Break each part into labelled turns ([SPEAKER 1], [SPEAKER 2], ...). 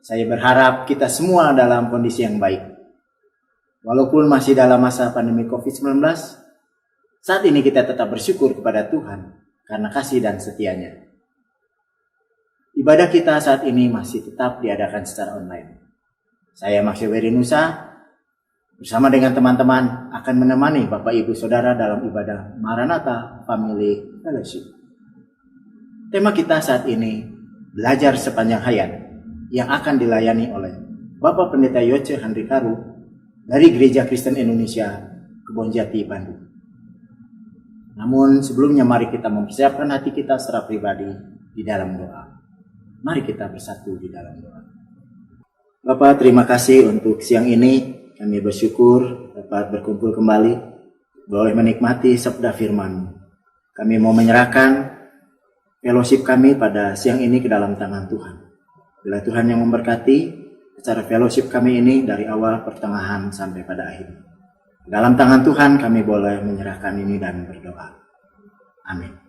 [SPEAKER 1] Saya berharap kita semua dalam kondisi yang baik. Walaupun masih dalam masa pandemi COVID-19, saat ini kita tetap bersyukur kepada Tuhan karena kasih dan setianya. Ibadah kita saat ini masih tetap diadakan secara online. Saya Maksio Nusa bersama dengan teman-teman akan menemani Bapak Ibu Saudara dalam ibadah Maranatha Family Fellowship. Tema kita saat ini belajar sepanjang hayat yang akan dilayani oleh Bapak Pendeta Yoce Handrikaru dari Gereja Kristen Indonesia Kebonjati, Bandung. Namun sebelumnya mari kita mempersiapkan hati kita secara pribadi di dalam doa. Mari kita bersatu di dalam doa. Bapak, terima kasih untuk siang ini. Kami bersyukur dapat berkumpul kembali, boleh menikmati sabda firman. Kami mau menyerahkan fellowship kami pada siang ini ke dalam tangan Tuhan. Bila Tuhan yang memberkati acara fellowship kami ini dari awal, pertengahan, sampai pada akhir. Dalam tangan Tuhan kami boleh menyerahkan ini dan berdoa. Amin.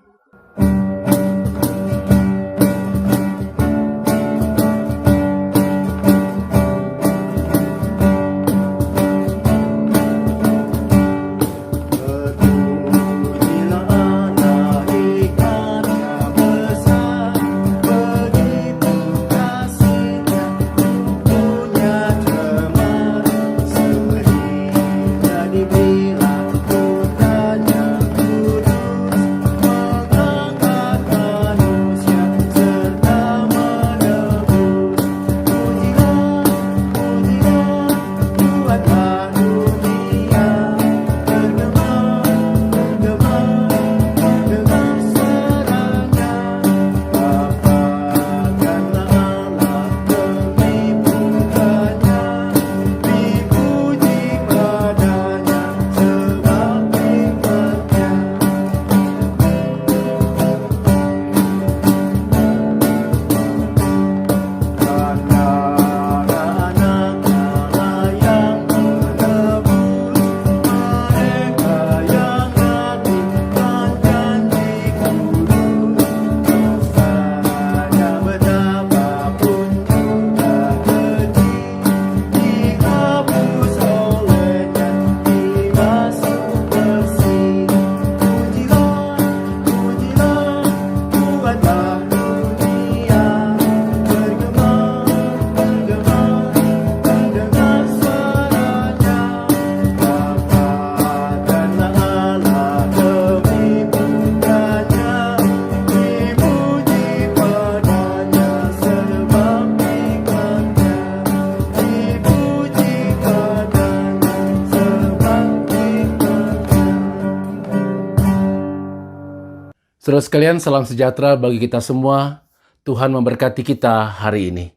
[SPEAKER 2] Saudara sekalian, salam sejahtera bagi kita semua. Tuhan memberkati kita hari ini.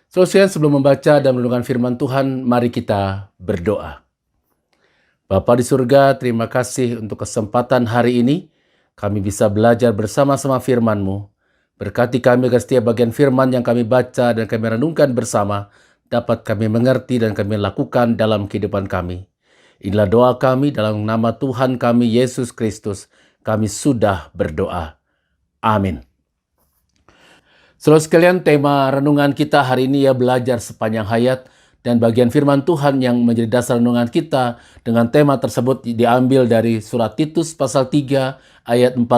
[SPEAKER 2] Saudara sekalian, sebelum membaca dan merenungkan firman Tuhan, mari kita berdoa. Bapa di surga, terima kasih untuk kesempatan hari ini. Kami bisa belajar bersama-sama firman-Mu. Berkati kami agar setiap bagian firman yang kami baca dan kami renungkan bersama, dapat kami mengerti dan kami lakukan dalam kehidupan kami. Inilah doa kami dalam nama Tuhan kami, Yesus Kristus. Kami sudah berdoa. Amin. Saudara sekalian, tema renungan kita hari ini ya belajar sepanjang hayat, dan bagian firman Tuhan yang menjadi dasar renungan kita dengan tema tersebut diambil dari surat Titus pasal 3 ayat 14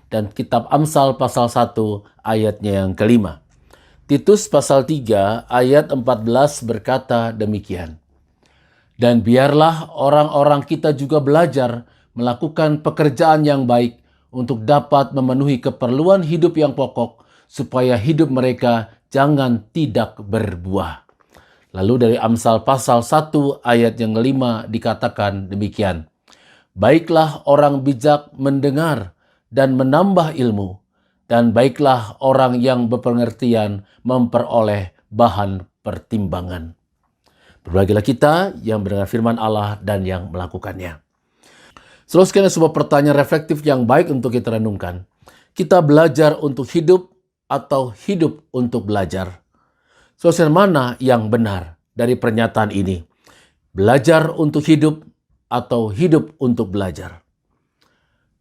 [SPEAKER 2] dan kitab Amsal pasal 1 ayatnya yang kelima. Titus pasal 3 ayat 14 berkata demikian. Dan biarlah orang-orang kita juga belajar melakukan pekerjaan yang baik untuk dapat memenuhi keperluan hidup yang pokok, supaya hidup mereka jangan tidak berbuah. Lalu dari Amsal pasal 1 ayat yang kelima dikatakan demikian. Baiklah orang bijak mendengar dan menambah ilmu, dan baiklah orang yang berpengertian memperoleh bahan pertimbangan. Berbahagialah kita yang mendengar firman Allah dan yang melakukannya. Selanjutnya sebuah pertanyaan reflektif yang baik untuk kita renungkan. Kita belajar untuk hidup atau hidup untuk belajar? Selanjutnya mana yang benar dari pernyataan ini? Belajar untuk hidup atau hidup untuk belajar?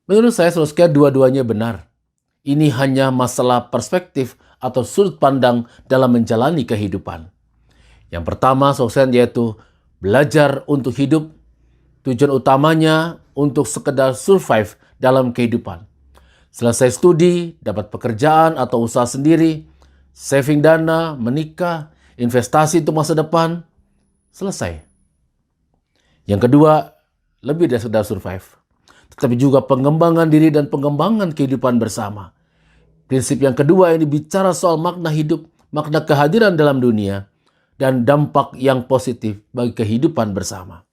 [SPEAKER 2] Menurut saya selanjutnya dua-duanya benar. Ini hanya masalah perspektif atau sudut pandang dalam menjalani kehidupan. Yang pertama, saudara, yaitu belajar untuk hidup. Tujuan utamanya untuk sekedar survive dalam kehidupan. Selesai studi, dapat pekerjaan atau usaha sendiri, saving dana, menikah, investasi untuk masa depan, selesai. Yang kedua, lebih dari sekedar survive, tetapi juga pengembangan diri dan pengembangan kehidupan bersama. Prinsip yang kedua ini bicara soal makna hidup, makna kehadiran dalam dunia, dan dampak yang positif bagi kehidupan bersama.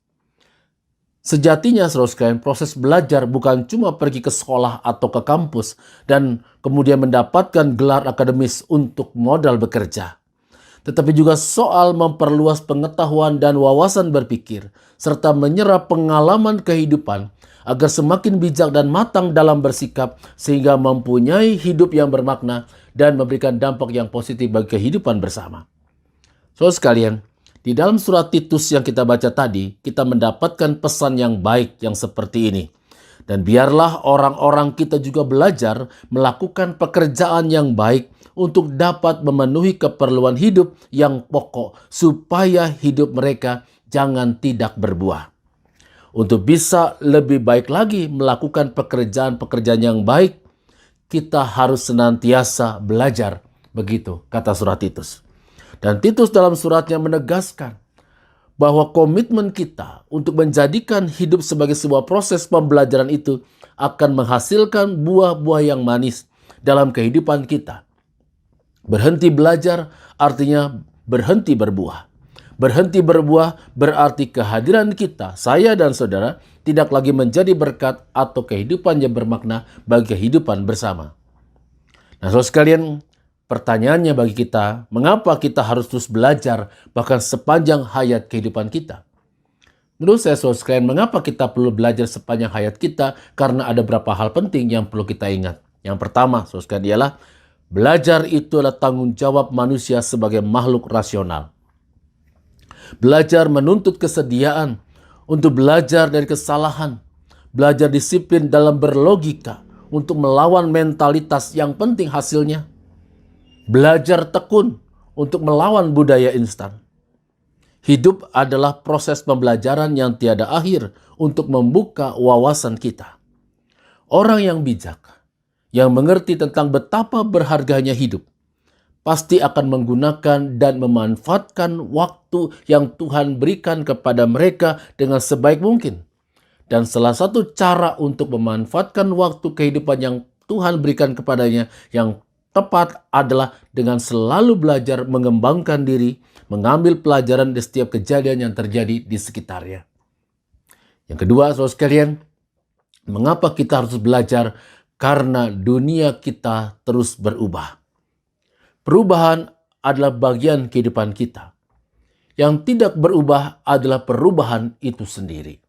[SPEAKER 2] Sejatinya, saudara sekalian, proses belajar bukan cuma pergi ke sekolah atau ke kampus dan kemudian mendapatkan gelar akademis untuk modal bekerja. Tetapi juga soal memperluas pengetahuan dan wawasan berpikir, serta menyerap pengalaman kehidupan agar semakin bijak dan matang dalam bersikap sehingga mempunyai hidup yang bermakna dan memberikan dampak yang positif bagi kehidupan bersama. Saudara sekalian, di dalam surat Titus yang kita baca tadi, kita mendapatkan pesan yang baik yang seperti ini. Dan biarlah orang-orang kita juga belajar melakukan pekerjaan yang baik untuk dapat memenuhi keperluan hidup yang pokok, supaya hidup mereka jangan tidak berbuah. Untuk bisa lebih baik lagi melakukan pekerjaan-pekerjaan yang baik, kita harus senantiasa belajar. Begitu kata surat Titus. Dan Titus dalam suratnya menegaskan bahwa komitmen kita untuk menjadikan hidup sebagai sebuah proses pembelajaran itu akan menghasilkan buah-buah yang manis dalam kehidupan kita. Berhenti belajar artinya berhenti berbuah. Berhenti berbuah berarti kehadiran kita, saya dan saudara, tidak lagi menjadi berkat atau kehidupan yang bermakna bagi kehidupan bersama. Nah, saudara sekalian, pertanyaannya bagi kita, mengapa kita harus terus belajar bahkan sepanjang hayat kehidupan kita? Menurut saya, saudara sekalian, mengapa kita perlu belajar sepanjang hayat kita? Karena ada beberapa hal penting yang perlu kita ingat. Yang pertama, saudara sekalian, ialah belajar itu adalah tanggung jawab manusia sebagai makhluk rasional. Belajar menuntut kesediaan untuk belajar dari kesalahan, belajar disiplin dalam berlogika untuk melawan mentalitas yang penting hasilnya, belajar tekun untuk melawan budaya instan. Hidup adalah proses pembelajaran yang tiada akhir untuk membuka wawasan kita. Orang yang bijak, yang mengerti tentang betapa berharganya hidup, pasti akan menggunakan dan memanfaatkan waktu yang Tuhan berikan kepada mereka dengan sebaik mungkin. Dan salah satu cara untuk memanfaatkan waktu kehidupan yang Tuhan berikan kepadanya yang tepat adalah dengan selalu belajar mengembangkan diri, mengambil pelajaran di setiap kejadian yang terjadi di sekitarnya. Yang kedua, saudara sekalian, mengapa kita harus belajar? Karena dunia kita terus berubah. Perubahan adalah bagian kehidupan kita. Yang tidak berubah adalah perubahan itu sendiri.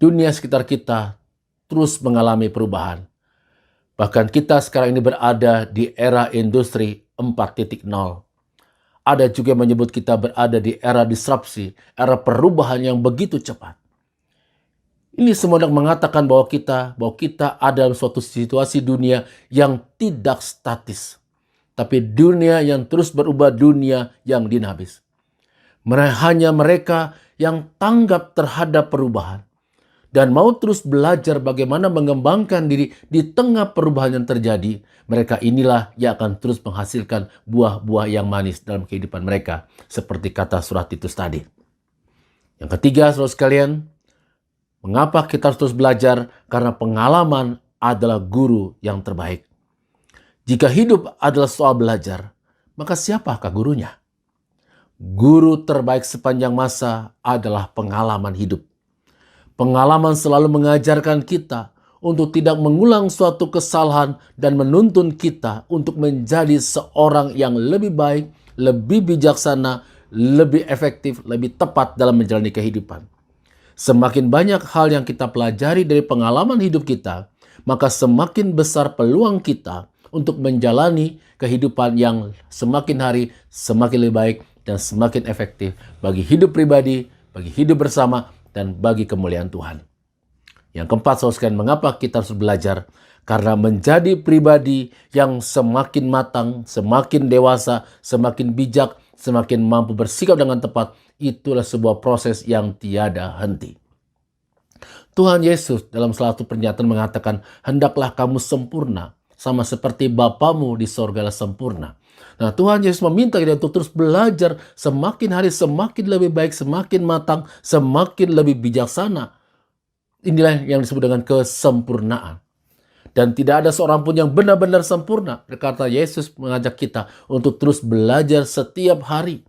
[SPEAKER 2] Dunia sekitar kita terus mengalami perubahan. Bahkan kita sekarang ini berada di era industri 4.0. Ada juga yang menyebut kita berada di era disrupsi, era perubahan yang begitu cepat. Ini semua mengatakan bahwa kita ada dalam suatu situasi dunia yang tidak statis. Tapi dunia yang terus berubah, dunia yang dinamis. Hanya mereka yang tanggap terhadap perubahan dan mau terus belajar bagaimana mengembangkan diri di tengah perubahan yang terjadi, mereka inilah yang akan terus menghasilkan buah-buah yang manis dalam kehidupan mereka, seperti kata surat Titus tadi. Yang ketiga, saudara sekalian, mengapa kita harus terus belajar? Karena pengalaman adalah guru yang terbaik. Jika hidup adalah soal belajar, maka siapakah gurunya? Guru terbaik sepanjang masa adalah pengalaman hidup. Pengalaman selalu mengajarkan kita untuk tidak mengulang suatu kesalahan dan menuntun kita untuk menjadi seorang yang lebih baik, lebih bijaksana, lebih efektif, lebih tepat dalam menjalani kehidupan. Semakin banyak hal yang kita pelajari dari pengalaman hidup kita, maka semakin besar peluang kita untuk menjalani kehidupan yang semakin hari semakin lebih baik dan semakin efektif bagi hidup pribadi, bagi hidup bersama, dan bagi kemuliaan Tuhan. Yang keempat, saudara sekalian, mengapa kita harus belajar? Karena menjadi pribadi yang semakin matang, semakin dewasa, semakin bijak, semakin mampu bersikap dengan tepat, itulah sebuah proses yang tiada henti. Tuhan Yesus dalam salah satu pernyataan mengatakan, hendaklah kamu sempurna, sama seperti Bapamu di sorga sempurna. Nah, Tuhan Yesus meminta kita untuk terus belajar, semakin hari semakin lebih baik, semakin matang, semakin lebih bijaksana. Inilah yang disebut dengan kesempurnaan. Dan tidak ada seorang pun yang benar-benar sempurna. Berkata Yesus mengajak kita untuk terus belajar setiap hari,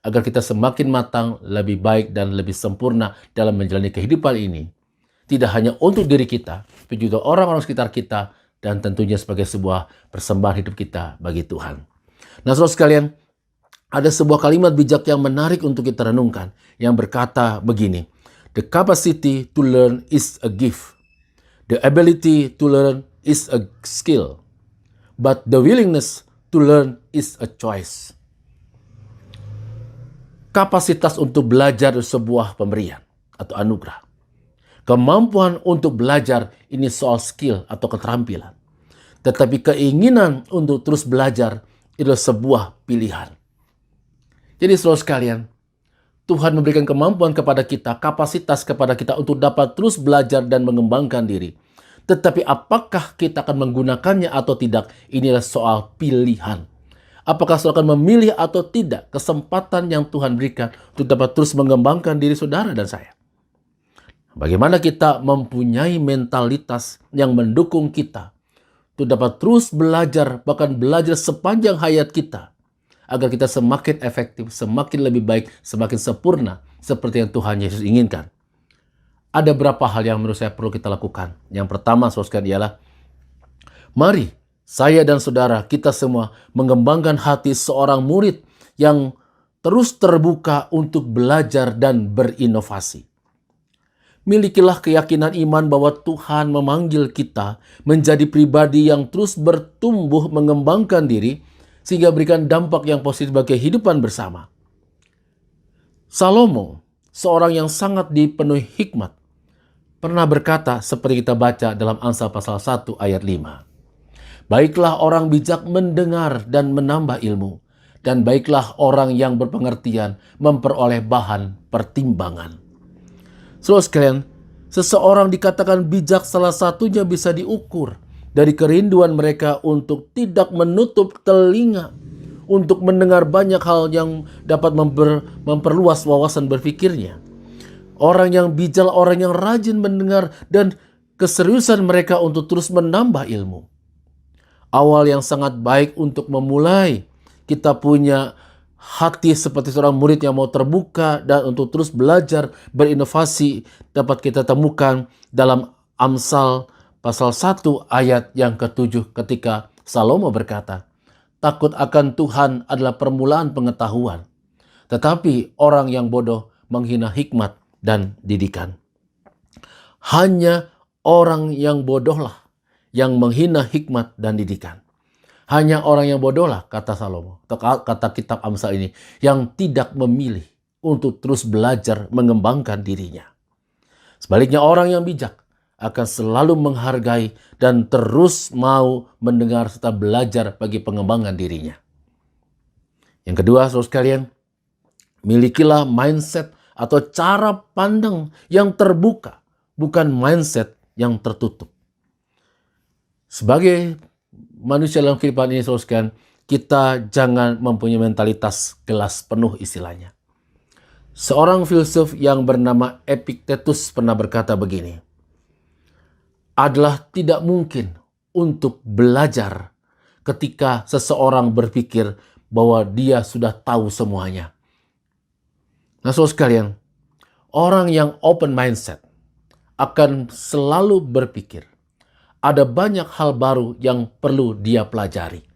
[SPEAKER 2] agar kita semakin matang, lebih baik, dan lebih sempurna dalam menjalani kehidupan ini. Tidak hanya untuk diri kita, tapi juga orang-orang sekitar kita, dan tentunya sebagai sebuah persembahan hidup kita bagi Tuhan. Nah, saudara sekalian, ada sebuah kalimat bijak yang menarik untuk kita renungkan, yang berkata begini, "The capacity to learn is a gift. The ability to learn is a skill. But the willingness to learn is a choice." Kapasitas untuk belajar adalah sebuah pemberian atau anugerah. Kemampuan untuk belajar ini soal skill atau keterampilan. Tetapi keinginan untuk terus belajar adalah sebuah pilihan. Jadi saudara sekalian, Tuhan memberikan kemampuan kepada kita, kapasitas kepada kita untuk dapat terus belajar dan mengembangkan diri. Tetapi apakah kita akan menggunakannya atau tidak, inilah soal pilihan. Apakah saudara akan memilih atau tidak kesempatan yang Tuhan berikan untuk dapat terus mengembangkan diri saudara dan saya? Bagaimana kita mempunyai mentalitas yang mendukung kita untuk dapat terus belajar, bahkan belajar sepanjang hayat kita, agar kita semakin efektif, semakin lebih baik, semakin sempurna seperti yang Tuhan Yesus inginkan. Ada beberapa hal yang menurut saya perlu kita lakukan. Yang pertama, saudara, ialah mari saya dan saudara, kita semua mengembangkan hati seorang murid yang terus terbuka untuk belajar dan berinovasi. Milikilah keyakinan iman bahwa Tuhan memanggil kita menjadi pribadi yang terus bertumbuh mengembangkan diri sehingga berikan dampak yang positif bagi kehidupan bersama. Salomo, seorang yang sangat dipenuhi hikmat, pernah berkata seperti kita baca dalam Amsal pasal 1 ayat 5. Baiklah orang bijak mendengar dan menambah ilmu, dan baiklah orang yang berpengertian memperoleh bahan pertimbangan. Saudara sekalian, seseorang dikatakan bijak salah satunya bisa diukur dari kerinduan mereka untuk tidak menutup telinga, untuk mendengar banyak hal yang dapat memperluas wawasan berpikirnya. Orang yang bijak, orang yang rajin mendengar, dan keseriusan mereka untuk terus menambah ilmu. Awal yang sangat baik untuk memulai. Kita punya hati seperti seorang murid yang mau terbuka dan untuk terus belajar, berinovasi, dapat kita temukan dalam Amsal pasal 1 ayat yang ke-7 ketika Salomo berkata, takut akan Tuhan adalah permulaan pengetahuan, tetapi orang yang bodoh menghina hikmat dan didikan. Hanya orang yang bodohlah yang menghina hikmat dan didikan. Hanya orang yang bodohlah, kata Salomo, kata kitab Amsal ini, yang tidak memilih untuk terus belajar mengembangkan dirinya. Sebaliknya orang yang bijak akan selalu menghargai dan terus mau mendengar serta belajar bagi pengembangan dirinya. Yang kedua, saudara sekalian, milikilah mindset atau cara pandang yang terbuka, bukan mindset yang tertutup. Sebagai manusia dalam kehidupan ini, saudara sekalian, kita jangan mempunyai mentalitas gelas penuh istilahnya. Seorang filsuf yang bernama Epictetus pernah berkata begini, adalah tidak mungkin untuk belajar ketika seseorang berpikir bahwa dia sudah tahu semuanya. Nah, saudara sekalian, orang yang open mindset akan selalu berpikir ada banyak hal baru yang perlu dia pelajari.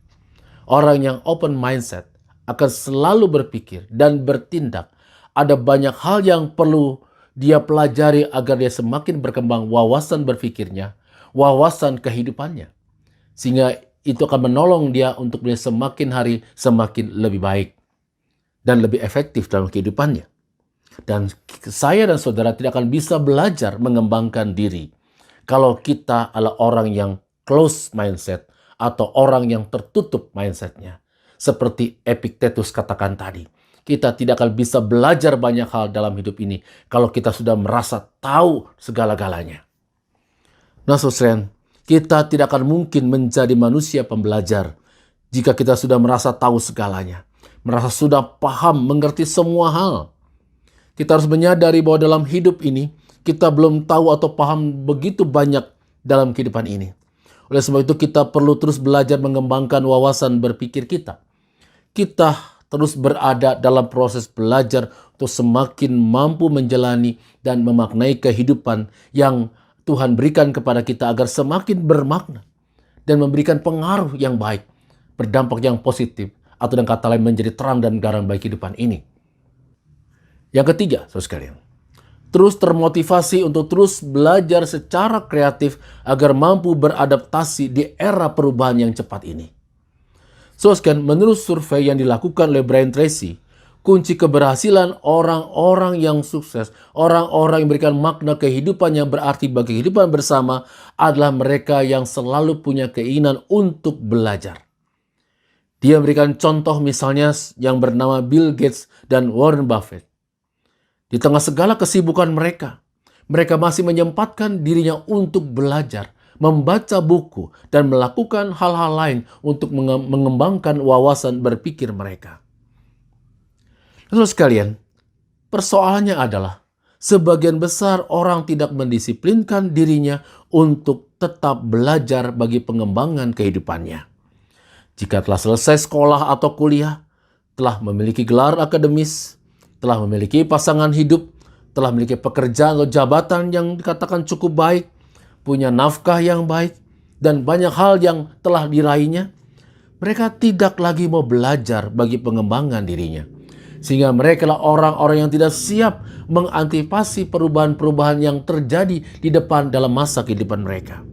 [SPEAKER 2] Orang yang open mindset akan selalu berpikir dan bertindak. Ada banyak hal yang perlu dia pelajari agar dia semakin berkembang wawasan berpikirnya, wawasan kehidupannya. Sehingga itu akan menolong dia untuk dia semakin hari semakin lebih baik dan lebih efektif dalam kehidupannya. Dan saya dan saudara tidak akan bisa belajar mengembangkan diri kalau kita adalah orang yang closed mindset atau orang yang tertutup mindsetnya. Seperti Epictetus katakan tadi, kita tidak akan bisa belajar banyak hal dalam hidup ini kalau kita sudah merasa tahu segala-galanya. Nah, saudara, kita tidak akan mungkin menjadi manusia pembelajar jika kita sudah merasa tahu segalanya, merasa sudah paham, mengerti semua hal. Kita harus menyadari bahwa dalam hidup ini, kita belum tahu atau paham begitu banyak dalam kehidupan ini. Oleh sebab itu, kita perlu terus belajar mengembangkan wawasan berpikir kita. Kita terus berada dalam proses belajar untuk semakin mampu menjalani dan memaknai kehidupan yang Tuhan berikan kepada kita agar semakin bermakna dan memberikan pengaruh yang baik, berdampak yang positif, atau dengan kata lain menjadi terang dan garam bagi kehidupan ini. Yang ketiga, saudara sekalian, terus termotivasi untuk terus belajar secara kreatif agar mampu beradaptasi di era perubahan yang cepat ini. Saudara, menurut survei yang dilakukan oleh Brian Tracy, kunci keberhasilan orang-orang yang sukses, orang-orang yang memberikan makna kehidupan yang berarti bagi kehidupan bersama adalah mereka yang selalu punya keinginan untuk belajar. Dia memberikan contoh misalnya yang bernama Bill Gates dan Warren Buffett. Di tengah segala kesibukan mereka masih menyempatkan dirinya untuk belajar, membaca buku, dan melakukan hal-hal lain untuk mengembangkan wawasan berpikir mereka. Lalu sekalian, persoalannya adalah sebagian besar orang tidak mendisiplinkan dirinya untuk tetap belajar bagi pengembangan kehidupannya. Jika telah selesai sekolah atau kuliah, telah memiliki gelar akademis, telah memiliki pasangan hidup, telah memiliki pekerjaan atau jabatan yang dikatakan cukup baik, punya nafkah yang baik, dan banyak hal yang telah diraihnya, mereka tidak lagi mau belajar bagi pengembangan dirinya. Sehingga mereka adalah orang-orang yang tidak siap mengantisipasi perubahan-perubahan yang terjadi di depan dalam masa kehidupan mereka.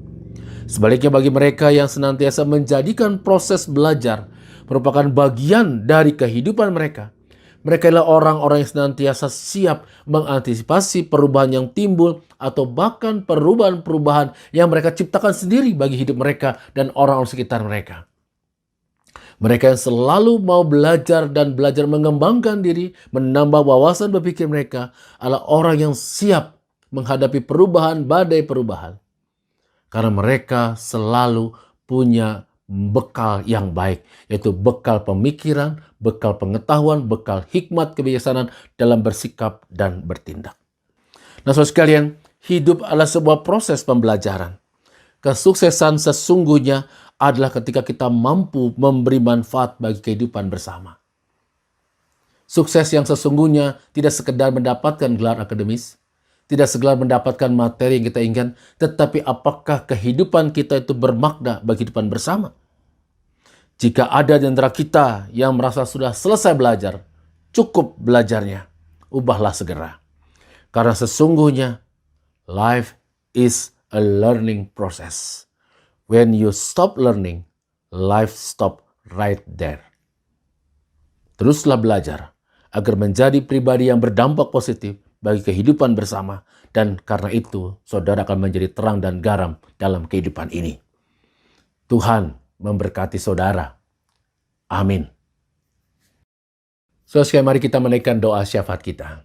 [SPEAKER 2] Sebaliknya bagi mereka yang senantiasa menjadikan proses belajar merupakan bagian dari kehidupan mereka, mereka adalah orang-orang yang senantiasa siap mengantisipasi perubahan yang timbul atau bahkan perubahan-perubahan yang mereka ciptakan sendiri bagi hidup mereka dan orang-orang sekitar mereka. Mereka yang selalu mau belajar dan belajar mengembangkan diri, menambah wawasan berpikir mereka adalah orang yang siap menghadapi perubahan, badai perubahan. Karena mereka selalu punya bekal yang baik, yaitu bekal pemikiran, bekal pengetahuan, bekal hikmat kebijaksanaan dalam bersikap dan bertindak. Nah, saudara sekalian, hidup adalah sebuah proses pembelajaran. Kesuksesan sesungguhnya adalah ketika kita mampu memberi manfaat bagi kehidupan bersama. Sukses yang sesungguhnya tidak sekedar mendapatkan gelar akademis, tidak sekedar mendapatkan materi yang kita inginkan, tetapi apakah kehidupan kita itu bermakna bagi kehidupan bersama? Jika ada di antara kita yang merasa sudah selesai belajar, cukup belajarnya, ubahlah segera. Karena sesungguhnya, life is a learning process. When you stop learning, life stop right there. Teruslah belajar agar menjadi pribadi yang berdampak positif bagi kehidupan bersama, dan karena itu saudara akan menjadi terang dan garam dalam kehidupan ini. Tuhan memberkati saudara. Amin. So, sekali mari kita menaikkan doa syafaat kita.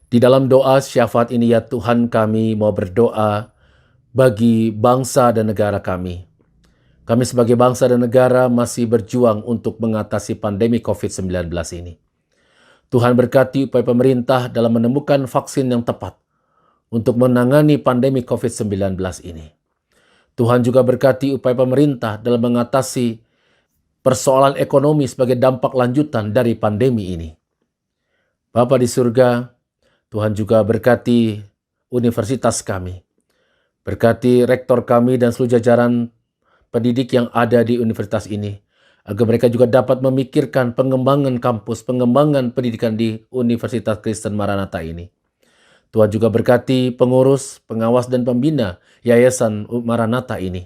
[SPEAKER 2] Di dalam doa syafaat ini, ya Tuhan, kami mau berdoa bagi bangsa dan negara kami. Kami sebagai bangsa dan negara masih berjuang untuk mengatasi pandemi COVID-19 ini. Tuhan berkati upaya pemerintah dalam menemukan vaksin yang tepat untuk menangani pandemi COVID-19 ini. Tuhan juga berkati upaya pemerintah dalam mengatasi persoalan ekonomi sebagai dampak lanjutan dari pandemi ini. Bapa di surga, Tuhan juga berkati universitas kami. Berkati rektor kami dan seluruh jajaran pendidik yang ada di universitas ini, agar mereka juga dapat memikirkan pengembangan kampus, pengembangan pendidikan di Universitas Kristen Maranatha ini. Tuhan juga berkati pengurus, pengawas, dan pembina Yayasan Maranatha ini.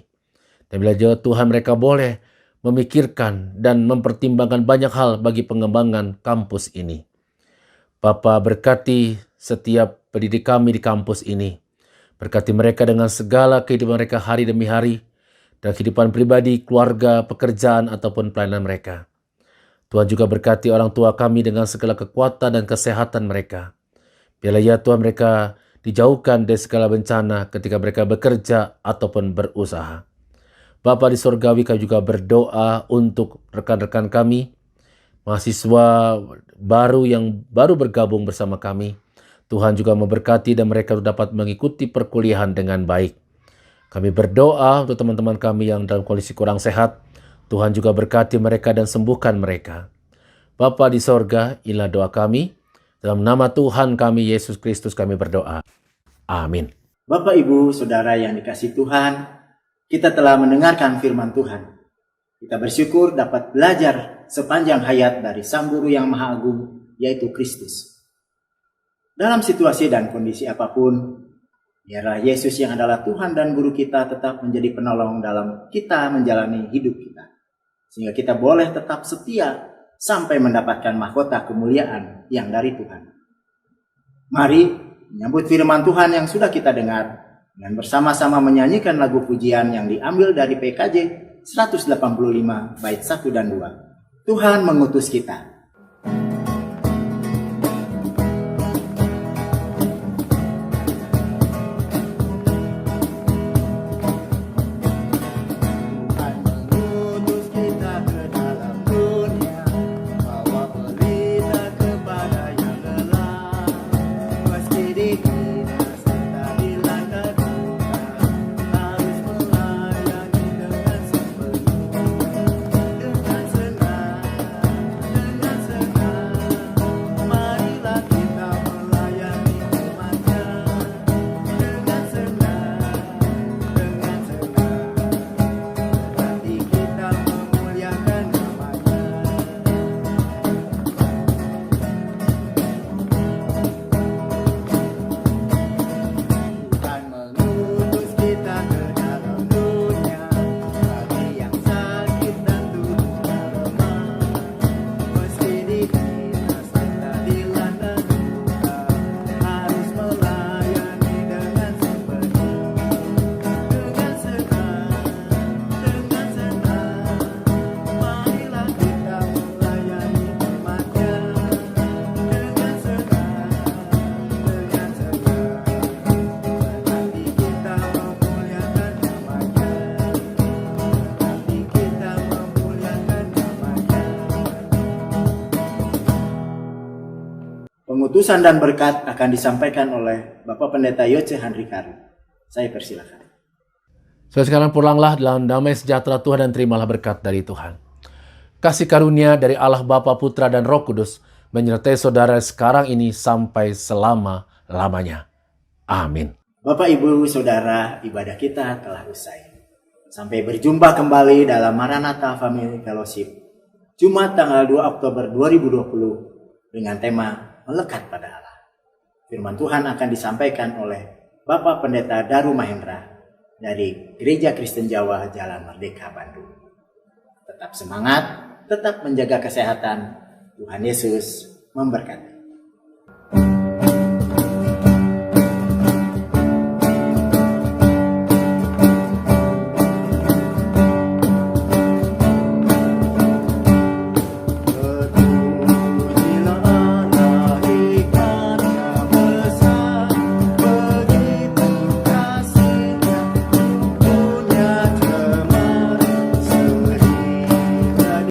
[SPEAKER 2] Dan bila juga Tuhan mereka boleh memikirkan dan mempertimbangkan banyak hal bagi pengembangan kampus ini. Bapa berkati setiap pendidik kami di kampus ini. Berkati mereka dengan segala kehidupan mereka hari demi hari, dan kehidupan pribadi, keluarga, pekerjaan, ataupun pelayanan mereka. Tuhan juga berkati orang tua kami dengan segala kekuatan dan kesehatan mereka. Biarlah ya Tuhan mereka dijauhkan dari segala bencana ketika mereka bekerja ataupun berusaha. Bapa di sorgawi, kami juga berdoa untuk rekan-rekan kami, mahasiswa baru yang baru bergabung bersama kami. Tuhan juga memberkati dan mereka dapat mengikuti perkuliahan dengan baik. Kami berdoa untuk teman-teman kami yang dalam kondisi kurang sehat. Tuhan juga berkati mereka dan sembuhkan mereka. Bapa di sorga, inilah doa kami. Dalam nama Tuhan kami, Yesus Kristus, kami berdoa. Amin.
[SPEAKER 1] Bapak, Ibu, Saudara yang dikasihi Tuhan, kita telah mendengarkan firman Tuhan. Kita bersyukur dapat belajar sepanjang hayat dari Sang Guru yang Maha Agung, yaitu Kristus. Dalam situasi dan kondisi apapun, biarlah Yesus yang adalah Tuhan dan Guru kita tetap menjadi penolong dalam kita menjalani hidup kita. Sehingga kita boleh tetap setia sampai mendapatkan mahkota kemuliaan yang dari Tuhan. Mari menyambut firman Tuhan yang sudah kita dengar dan bersama-sama menyanyikan lagu pujian yang diambil dari PKJ 185 bait 1 dan 2. Tuhan mengutus kita. Pengutusan dan berkat akan disampaikan oleh Bapak Pendeta Yoce Handrikaru. Saya persilakan.
[SPEAKER 2] So, sekarang pulanglah dalam damai sejahtera Tuhan dan terimalah berkat dari Tuhan. Kasih karunia dari Allah Bapa, Putra, dan Roh Kudus menyertai saudara sekarang ini sampai selama-lamanya. Amin.
[SPEAKER 1] Bapak, Ibu, Saudara, ibadah kita telah usai. Sampai berjumpa kembali dalam Maranatha Family Fellowship, Jumat tanggal 2 Oktober 2020 dengan tema Melekat pada Allah. Firman Tuhan akan disampaikan oleh Bapak Pendeta Daru Mahendra dari Gereja Kristen Jawa Jalan Merdeka Bandung. Tetap semangat, tetap menjaga kesehatan. Tuhan Yesus memberkati.